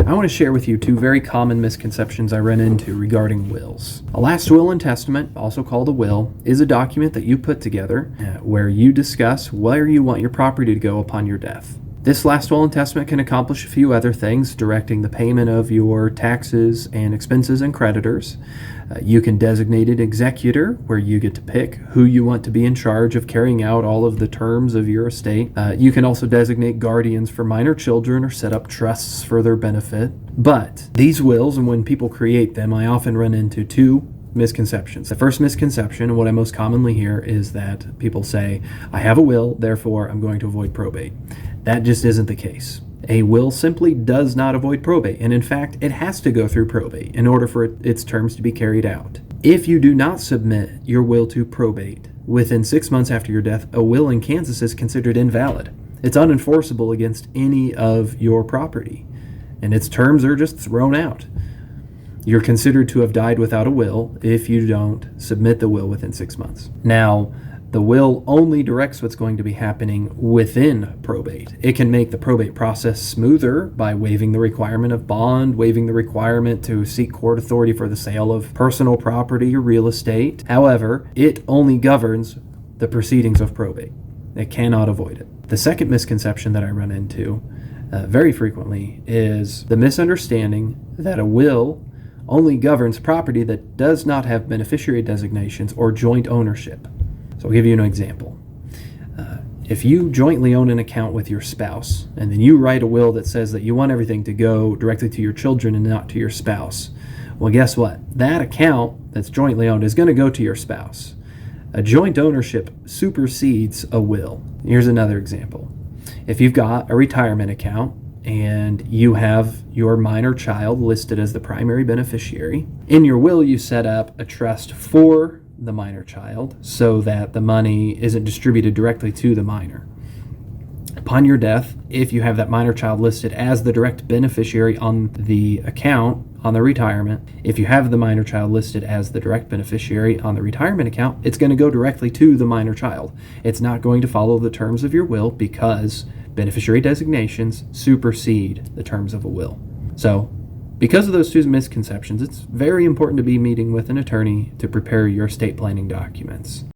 I want to share with you two very common misconceptions I run into regarding wills. A last will and testament, also called a will, is a document that you put together where you discuss where you want your property to go upon your death. This last will and testament can accomplish a few other things, directing the payment of your taxes and expenses and creditors. You can designate an executor, where you get to pick who you want to be in charge of carrying out all of the terms of your estate. You can also designate guardians for minor children or set up trusts for their benefit. But these wills, and when people create them, I often run into two misconceptions. The first misconception, and what I most commonly hear, is that people say, I have a will, therefore I'm going to avoid probate. That just isn't the case. A will simply does not avoid probate, and in fact, it has to go through probate in order for its terms to be carried out. If you do not submit your will to probate within 6 months after your death, a will in Kansas is considered invalid. It's unenforceable against any of your property, and its terms are just thrown out. You're considered to have died without a will if you don't submit the will within 6 months. Now, the will only directs what's going to be happening within probate. It can make the probate process smoother by waiving the requirement of bond, waiving the requirement to seek court authority for the sale of personal property or real estate. However, it only governs the proceedings of probate. It cannot avoid it. The second misconception that I run into very frequently is the misunderstanding that a will only governs property that does not have beneficiary designations or joint ownership. So I'll give you an example. If you jointly own an account with your spouse, and then you write a will that says that you want everything to go directly to your children and not to your spouse, well, guess what? That account that's jointly owned is going to go to your spouse. A joint ownership supersedes a will. Here's another example. If you've got a retirement account and you have your minor child listed as the primary beneficiary, in your will you set up a trust for the minor child so that the money isn't distributed directly to the minor. Upon your death, if you have that minor child listed as the direct beneficiary on the account, on the retirement, if you have the minor child listed as the direct beneficiary on the retirement account, it's going to go directly to the minor child. It's not going to follow the terms of your will because beneficiary designations supersede the terms of a will. So, because of those two misconceptions, it's very important to be meeting with an attorney to prepare your estate planning documents.